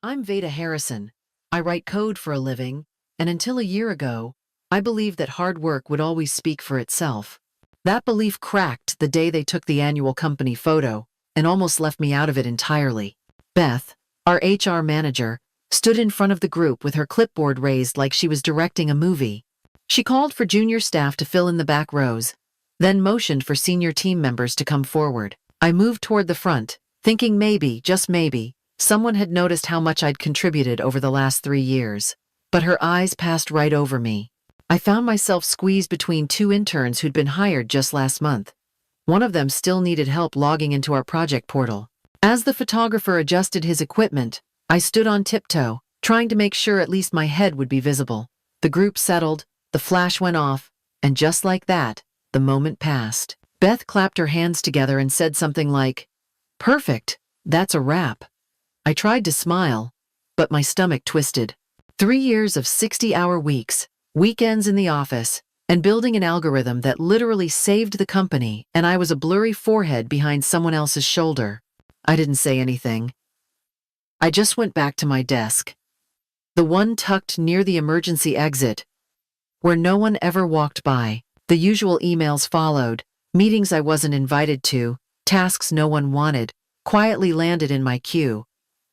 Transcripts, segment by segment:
I'm Veda Harrison. I write code for a living, and until a year ago, I believed that hard work would always speak for itself. That belief cracked the day they took the annual company photo and almost left me out of it entirely. Beth, our HR manager, stood in front of the group with her clipboard raised like she was directing a movie. She called for junior staff to fill in the back rows, then motioned for senior team members to come forward. I moved toward the front, thinking maybe, just maybe, someone had noticed how much I'd contributed over the last 3 years. But her eyes passed right over me. I found myself squeezed between 2 interns who'd been hired just last month. One of them still needed help logging into our project portal. As the photographer adjusted his equipment, I stood on tiptoe, trying to make sure at least my head would be visible. The group settled, the flash went off, and just like that, the moment passed. Beth clapped her hands together and said something like, "Perfect, that's a wrap." I tried to smile, but my stomach twisted. 3 years of 60-hour weeks, weekends in the office, and building an algorithm that literally saved the company, and I was a blurry forehead behind someone else's shoulder. I didn't say anything. I just went back to my desk. The one tucked near the emergency exit, where no one ever walked by. The usual emails followed, meetings I wasn't invited to, tasks no one wanted, quietly landed in my queue.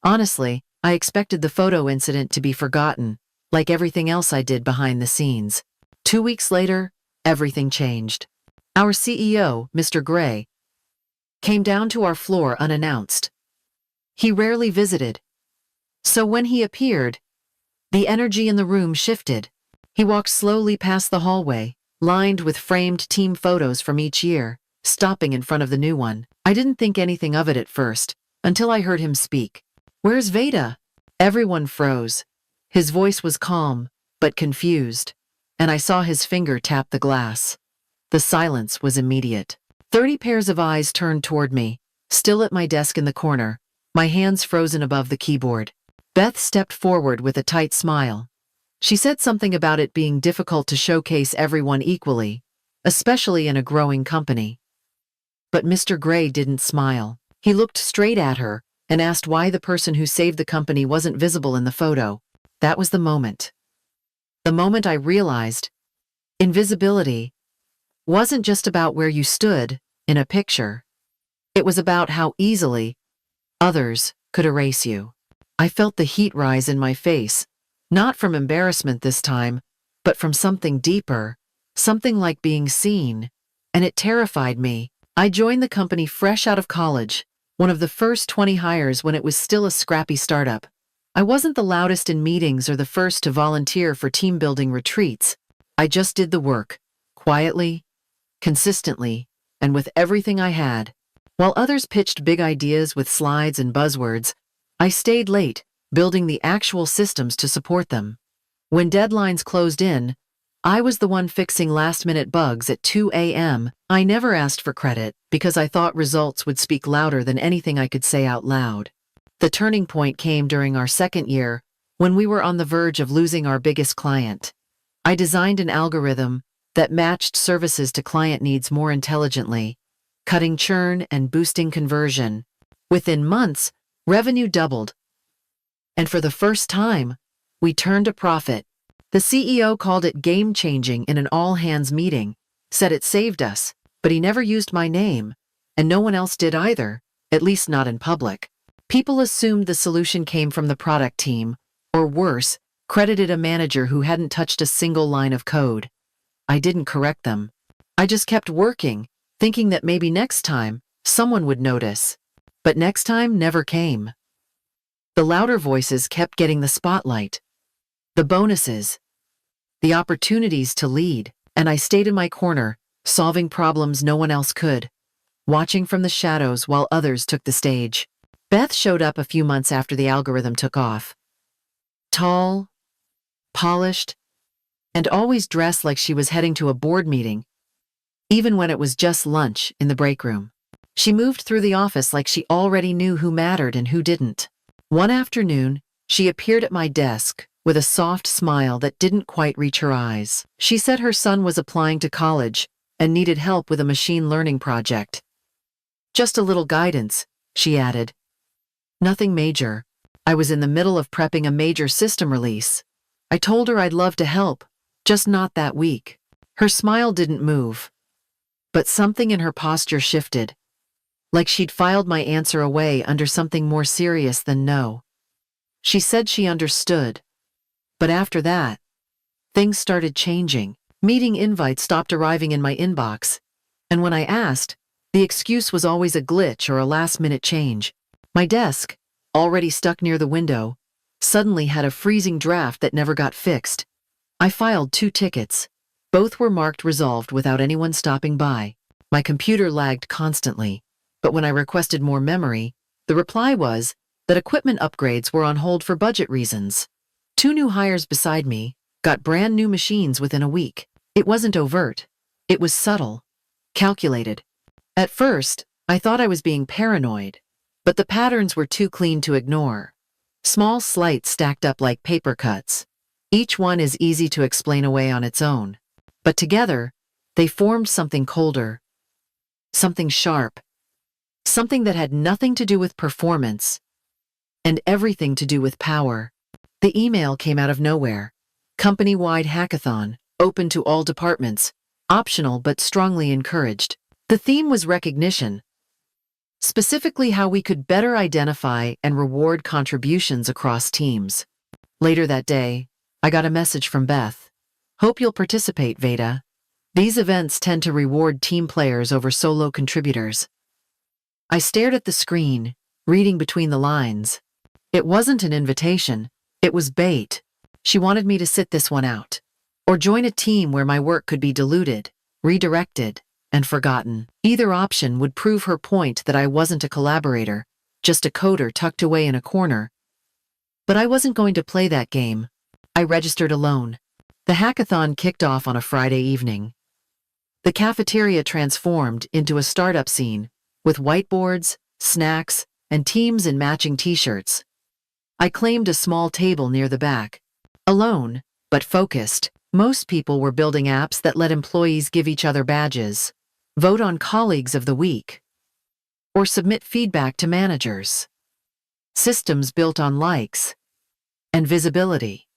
Honestly, I expected the photo incident to be forgotten, like everything else I did behind the scenes. 2 weeks later, everything changed. Our CEO, Mr. Gray, came down to our floor unannounced. He rarely visited. So when he appeared, the energy in the room shifted. He walked slowly past the hallway, lined with framed team photos from each year, stopping in front of the new one. I didn't think anything of it at first, until I heard him speak. "Where's Veda?" Everyone froze. His voice was calm, but confused, and I saw his finger tap the glass. The silence was immediate. 30 pairs of eyes turned toward me, still at my desk in the corner, my hands frozen above the keyboard. Beth stepped forward with a tight smile. She said something about it being difficult to showcase everyone equally, especially in a growing company. But Mr. Gray didn't smile. He looked straight at her and asked why the person who saved the company wasn't visible in the photo. That was the moment. The moment I realized invisibility wasn't just about where you stood in a picture. It was about how easily others could erase you. I felt the heat rise in my face, not from embarrassment this time, but from something deeper, something like being seen, and it terrified me. I joined the company fresh out of college, one of the first 20 hires when it was still a scrappy startup. I wasn't the loudest in meetings or the first to volunteer for team-building retreats. I just did the work, quietly, consistently, and with everything I had. While others pitched big ideas with slides and buzzwords, I stayed late, building the actual systems to support them. When deadlines closed in, I was the one fixing last-minute bugs at 2 a.m. I never asked for credit because I thought results would speak louder than anything I could say out loud. The turning point came during our second year, when we were on the verge of losing our biggest client. I designed an algorithm that matched services to client needs more intelligently, cutting churn and boosting conversion. Within months, revenue doubled. And for the first time, we turned a profit. The CEO called it game-changing in an all-hands meeting, said it saved us, but he never used my name, and no one else did either, at least not in public. People assumed the solution came from the product team, or worse, credited a manager who hadn't touched a single line of code. I didn't correct them. I just kept working, thinking that maybe next time, someone would notice. But next time never came. The louder voices kept getting the spotlight, the bonuses, the opportunities to lead, and I stayed in my corner, solving problems no one else could, watching from the shadows while others took the stage. Beth showed up a few months after the algorithm took off. Tall, polished, and always dressed like she was heading to a board meeting, even when it was just lunch in the break room. She moved through the office like she already knew who mattered and who didn't. One afternoon, she appeared at my desk with a soft smile that didn't quite reach her eyes. She said her son was applying to college and needed help with a machine learning project. "Just a little guidance," she added. "Nothing major." I was in the middle of prepping a major system release. I told her I'd love to help, just not that week. Her smile didn't move, but something in her posture shifted, like she'd filed my answer away under something more serious than no. She said she understood, but after that, things started changing. Meeting invites stopped arriving in my inbox, and when I asked, the excuse was always a glitch or a last-minute change. My desk, already stuck near the window, suddenly had a freezing draft that never got fixed. I filed 2 tickets. Both were marked resolved without anyone stopping by. My computer lagged constantly, but when I requested more memory, the reply was that equipment upgrades were on hold for budget reasons. 2 new hires beside me got brand new machines within a week. It wasn't overt. It was subtle, calculated. At first, I thought I was being paranoid, but the patterns were too clean to ignore. Small slights stacked up like paper cuts. Each one is easy to explain away on its own. But together, they formed something colder, something sharp, something that had nothing to do with performance and everything to do with power. The email came out of nowhere. Company-wide hackathon, open to all departments, optional but strongly encouraged. The theme was recognition, specifically how we could better identify and reward contributions across teams. Later that day, I got a message from Beth. Hope you'll participate, Veda. These events tend to reward team players over solo contributors. I stared at the screen, reading between the lines. It wasn't an invitation, it was bait. She wanted me to sit this one out, or join a team where my work could be diluted, redirected, and forgotten. Either option would prove her point that I wasn't a collaborator, just a coder tucked away in a corner. But I wasn't going to play that game. I registered alone. The hackathon kicked off on a Friday evening. The cafeteria transformed into a startup scene, with whiteboards, snacks, and teams in matching t-shirts. I claimed a small table near the back. Alone, but focused. Most people were building apps that let employees give each other badges, vote on colleagues of the week, or submit feedback to managers. Systems built on likes and visibility.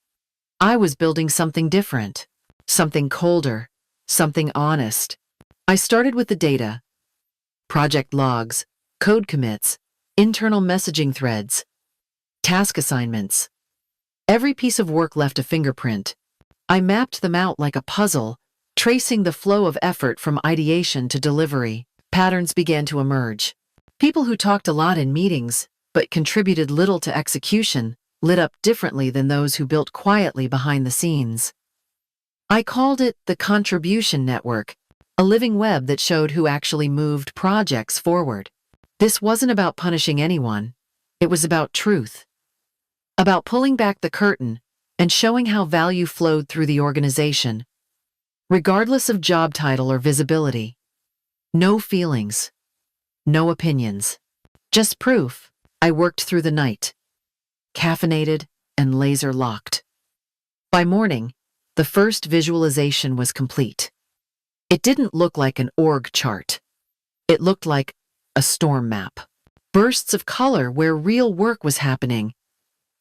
I was building something different, something colder, something honest. I started with the data, project logs, code commits, internal messaging threads, task assignments. Every piece of work left a fingerprint. I mapped them out like a puzzle, tracing the flow of effort from ideation to delivery. Patterns began to emerge. People who talked a lot in meetings, but contributed little to execution, lit up differently than those who built quietly behind the scenes. I called it the contribution network, a living web that showed who actually moved projects forward. This wasn't about punishing anyone. It was about truth. About pulling back the curtain and showing how value flowed through the organization, regardless of job title or visibility. No feelings, no opinions, just proof. I worked through the night, caffeinated and laser-locked. By morning, the first visualization was complete. It didn't look like an org chart. It looked like a storm map. Bursts of color where real work was happening,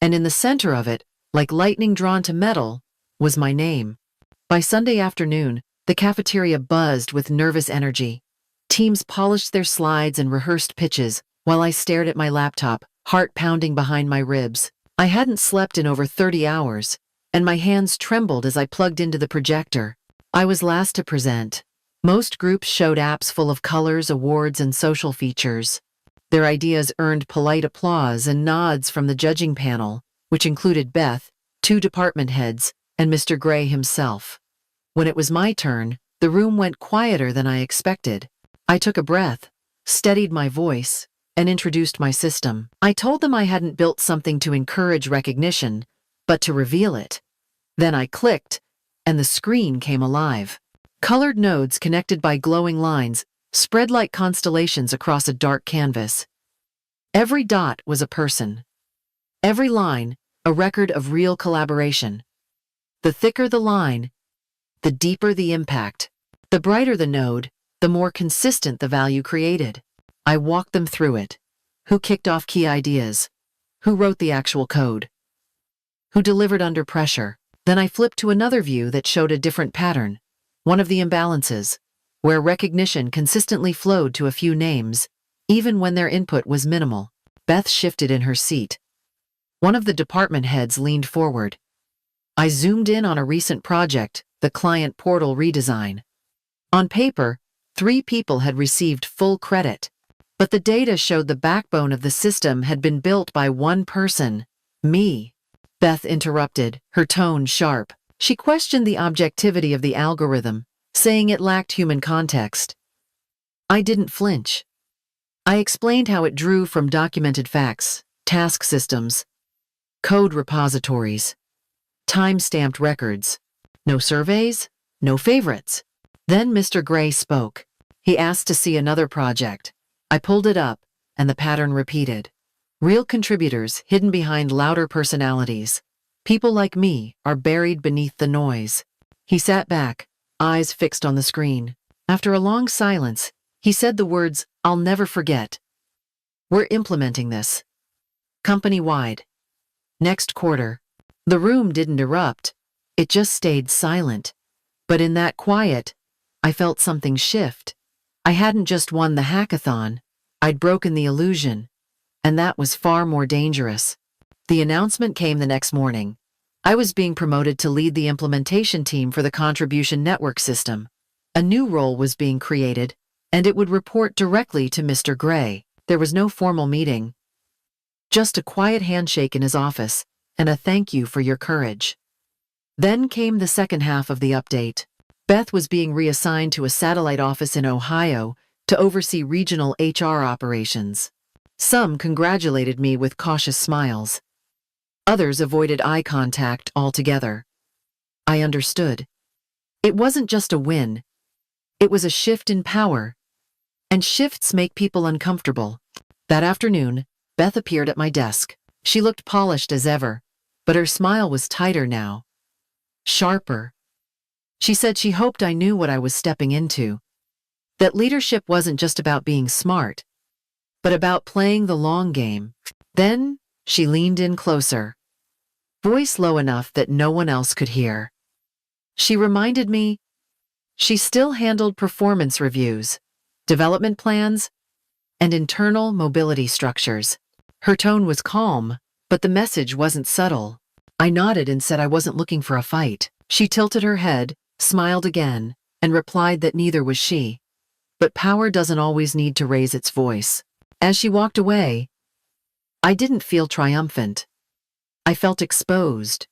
and in the center of it, like lightning drawn to metal, was my name. By Sunday afternoon, the cafeteria buzzed with nervous energy. Teams polished their slides and rehearsed pitches, while I stared at my laptop, heart pounding behind my ribs. I hadn't slept in over 30 hours, and my hands trembled as I plugged into the projector. I was last to present. Most groups showed apps full of colors, awards, and social features. Their ideas earned polite applause and nods from the judging panel, which included Beth, 2 department heads, and Mr. Gray himself. When it was my turn, the room went quieter than I expected. I took a breath, steadied my voice, and introduced my system. I told them I hadn't built something to encourage recognition, but to reveal it. Then I clicked, and the screen came alive. Colored nodes connected by glowing lines spread like constellations across a dark canvas. Every dot was a person. Every line, a record of real collaboration. The thicker the line, the deeper the impact. The brighter the node, the more consistent the value created. I walked them through it. Who kicked off key ideas? Who wrote the actual code? Who delivered under pressure? Then I flipped to another view that showed a different pattern. One of the imbalances, where recognition consistently flowed to a few names, even when their input was minimal. Beth shifted in her seat. One of the department heads leaned forward. I zoomed in on a recent project, the client portal redesign. On paper, 3 people had received full credit, but the data showed the backbone of the system had been built by one person, me. Beth interrupted, her tone sharp. She questioned the objectivity of the algorithm, saying it lacked human context. I didn't flinch. I explained how it drew from documented facts, task systems, code repositories, time-stamped records. No surveys, no favorites. Then Mr. Gray spoke. He asked to see another project. I pulled it up, and the pattern repeated. Real contributors hidden behind louder personalities. People like me are buried beneath the noise. He sat back, eyes fixed on the screen. After a long silence, he said the words I'll never forget. We're implementing this. Company-wide. Next quarter. The room didn't erupt. It just stayed silent. But in that quiet, I felt something shift. I hadn't just won the hackathon. I'd broken the illusion. And that was far more dangerous. The announcement came the next morning. I was being promoted to lead the implementation team for the contribution network system. A new role was being created, and it would report directly to Mr. Gray. There was no formal meeting. Just a quiet handshake in his office, and a thank you for your courage. Then came the second half of the update. Beth was being reassigned to a satellite office in Ohio to oversee regional HR operations. Some congratulated me with cautious smiles. Others avoided eye contact altogether. I understood. It wasn't just a win. It was a shift in power. And shifts make people uncomfortable. That afternoon, Beth appeared at my desk. She looked polished as ever, but her smile was tighter now. Sharper. She said she hoped I knew what I was stepping into. That leadership wasn't just about being smart, but about playing the long game. Then, she leaned in closer, voice low enough that no one else could hear. She reminded me she still handled performance reviews, development plans, and internal mobility structures. Her tone was calm, but the message wasn't subtle. I nodded and said I wasn't looking for a fight. She tilted her head, smiled again, and replied that neither was she. But power doesn't always need to raise its voice. As she walked away, I didn't feel triumphant. I felt exposed,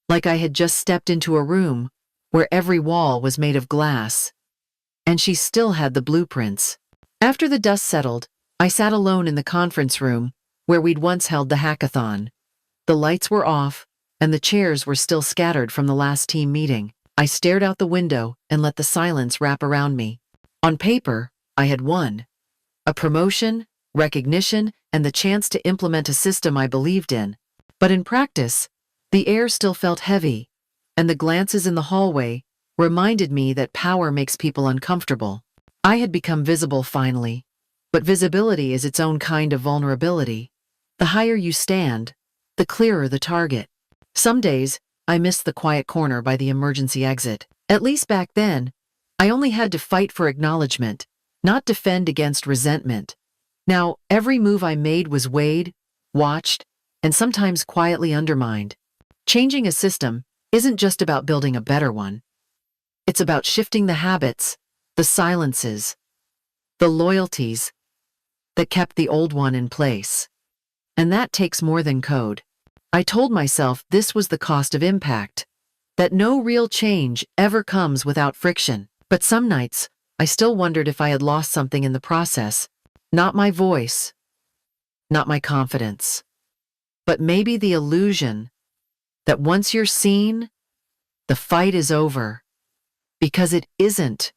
like I had just stepped into a room where every wall was made of glass, and she still had the blueprints. After the dust settled, I sat alone in the conference room where we'd once held the hackathon. The lights were off, and the chairs were still scattered from the last team meeting. I stared out the window and let the silence wrap around me. On paper, I had won. A promotion, recognition, and the chance to implement a system I believed in. But in practice, the air still felt heavy, and the glances in the hallway reminded me that power makes people uncomfortable. I had become visible finally, but visibility is its own kind of vulnerability. The higher you stand, the clearer the target. Some days, I missed the quiet corner by the emergency exit. At least back then, I only had to fight for acknowledgement, not defend against resentment. Now, every move I made was weighed, watched, and sometimes quietly undermined. Changing a system isn't just about building a better one. It's about shifting the habits, the silences, the loyalties that kept the old one in place. And that takes more than code. I told myself this was the cost of impact, that no real change ever comes without friction. But some nights, I still wondered if I had lost something in the process. Not my voice, not my confidence, but maybe the illusion that once you're seen, the fight is over. Because it isn't.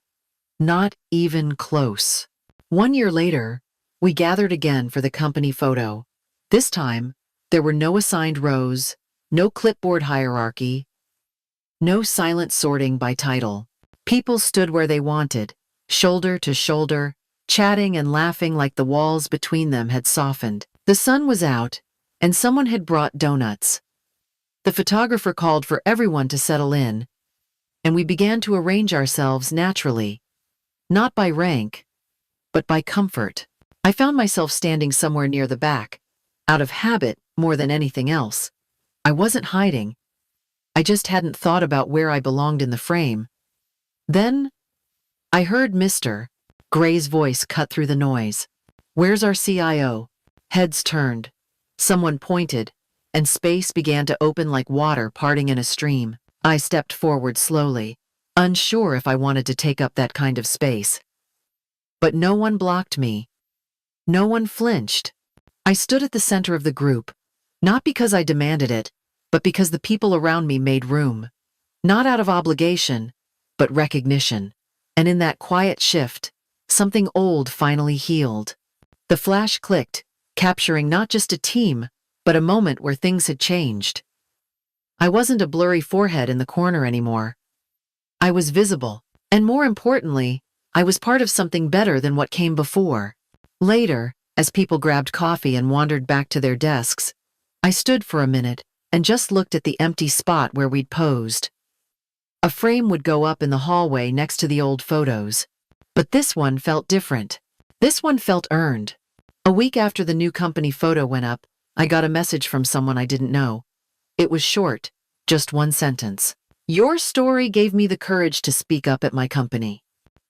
Not even close. 1 year later, we gathered again for the company photo. This time, there were no assigned rows, no clipboard hierarchy, no silent sorting by title. People stood where they wanted, shoulder to shoulder, chatting and laughing like the walls between them had softened. The sun was out, and someone had brought donuts. The photographer called for everyone to settle in, and we began to arrange ourselves naturally, not by rank, but by comfort. I found myself standing somewhere near the back, out of habit more than anything else. I wasn't hiding. I just hadn't thought about where I belonged in the frame. Then, I heard Mr. Gray's voice cut through the noise. "Where's our CIO?" Heads turned. Someone pointed, and space began to open like water parting in a stream. I stepped forward slowly, unsure if I wanted to take up that kind of space. But no one blocked me. No one flinched. I stood at the center of the group, not because I demanded it, but because the people around me made room. Not out of obligation, but recognition. And in that quiet shift, something old finally healed. The flash clicked, capturing not just a team, but a moment where things had changed. I wasn't a blurry forehead in the corner anymore. I was visible, and more importantly, I was part of something better than what came before. Later, as people grabbed coffee and wandered back to their desks, I stood for a minute and just looked at the empty spot where we'd posed. A frame would go up in the hallway next to the old photos. But this one felt different. This one felt earned. A week after the new company photo went up, I got a message from someone I didn't know. It was short, just one sentence. "Your story gave me the courage to speak up at my company."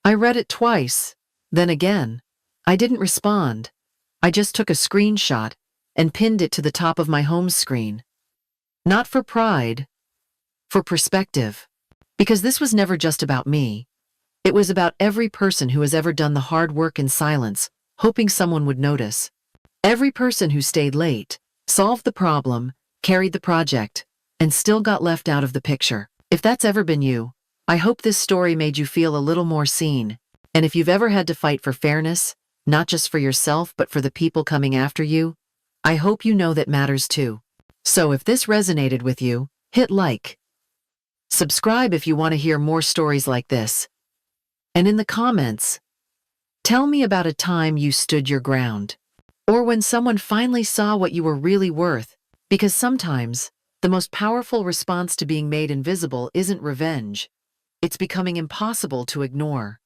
I read it twice, then again. I didn't respond. I just took a screenshot and pinned it to the top of my home screen. Not for pride, for perspective. Because this was never just about me. It was about every person who has ever done the hard work in silence, hoping someone would notice. Every person who stayed late, solved the problem, carried the project, and still got left out of the picture. If that's ever been you, I hope this story made you feel a little more seen. And if you've ever had to fight for fairness, not just for yourself but for the people coming after you, I hope you know that matters too. So if this resonated with you, hit like. Subscribe if you want to hear more stories like this. And in the comments, tell me about a time you stood your ground. Or when someone finally saw what you were really worth. Because sometimes, the most powerful response to being made invisible isn't revenge. It's becoming impossible to ignore.